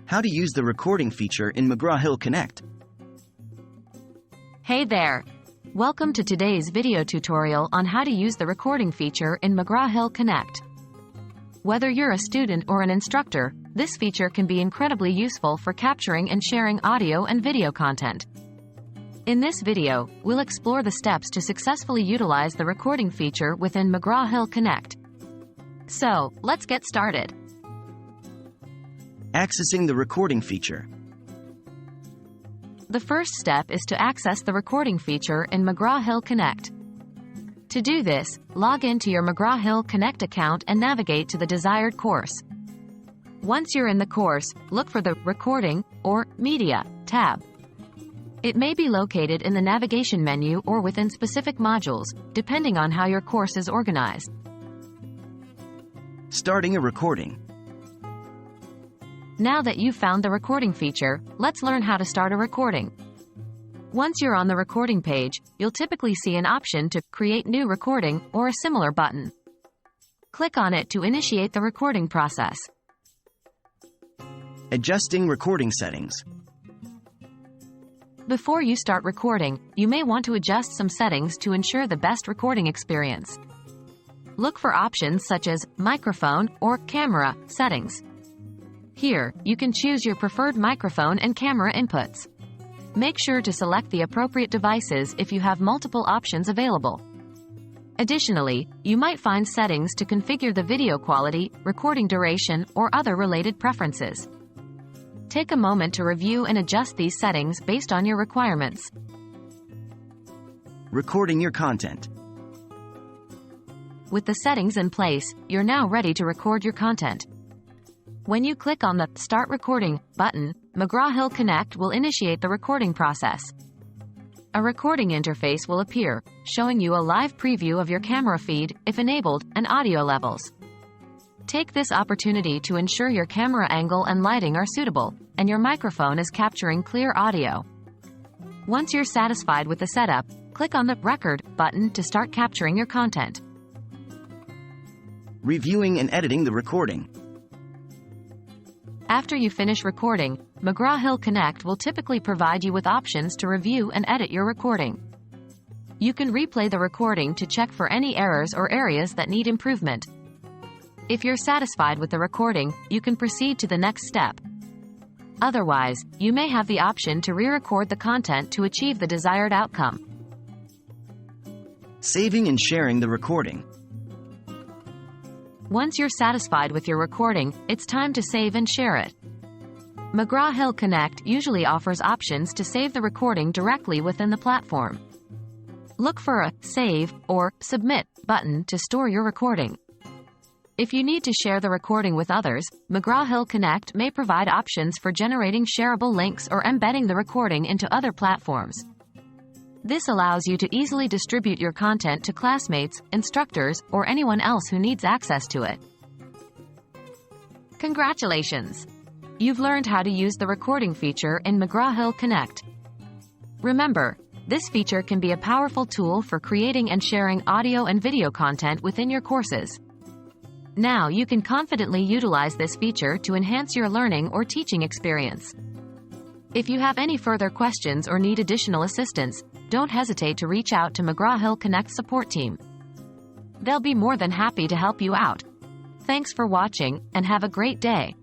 How to use the recording feature in McGraw Hill Connect. Hey there! Welcome to today's video tutorial on how to use the recording feature in McGraw Hill Connect. Whether you're a student or an instructor, this feature can be incredibly useful for capturing and sharing audio and video content. In this video, we'll explore the steps to successfully utilize the recording feature within McGraw Hill Connect. So, let's get started. Accessing the recording feature. The first step is to access the recording feature in McGraw Hill Connect. To do this, log into your McGraw Hill Connect account and navigate to the desired course. Once you're in the course, look for the Recording or Media tab. It may be located in the navigation menu or within specific modules, depending on how your course is organized. Starting a recording. Now that you've found the recording feature, let's learn how to start a recording. Once you're on the recording page, you'll typically see an option to Create New Recording or a similar button. Click on it to initiate the recording process. Adjusting recording settings. Before you start recording, you may want to adjust some settings to ensure the best recording experience. Look for options such as Microphone or Camera settings. Here, you can choose your preferred microphone and camera inputs. Make sure to select the appropriate devices if you have multiple options available. Additionally, you might find settings to configure the video quality, recording duration, or other related preferences. Take a moment to review and adjust these settings based on your requirements. Recording your content. With the settings in place, you're now ready to record your content. When you click on the Start Recording button, McGraw Hill Connect will initiate the recording process. A recording interface will appear, showing you a live preview of your camera feed, if enabled, and audio levels. Take this opportunity to ensure your camera angle and lighting are suitable, and your microphone is capturing clear audio. Once you're satisfied with the setup, click on the Record button to start capturing your content. Reviewing and editing the recording. After you finish recording, McGraw Hill Connect will typically provide you with options to review and edit your recording. You can replay the recording to check for any errors or areas that need improvement. If you're satisfied with the recording, you can proceed to the next step. Otherwise, you may have the option to re-record the content to achieve the desired outcome. Saving and sharing the recording. Once you're satisfied with your recording, it's time to save and share it. McGraw Hill Connect usually offers options to save the recording directly within the platform. Look for a Save or Submit button to store your recording. If you need to share the recording with others, McGraw Hill Connect may provide options for generating shareable links or embedding the recording into other platforms. This allows you to easily distribute your content to classmates, instructors, or anyone else who needs access to it. Congratulations! You've learned how to use the recording feature in McGraw Hill Connect. Remember, this feature can be a powerful tool for creating and sharing audio and video content within your courses. Now you can confidently utilize this feature to enhance your learning or teaching experience. If you have any further questions or need additional assistance, don't hesitate to reach out to McGraw Hill Connect support team. They'll be more than happy to help you out. Thanks for watching, and have a great day.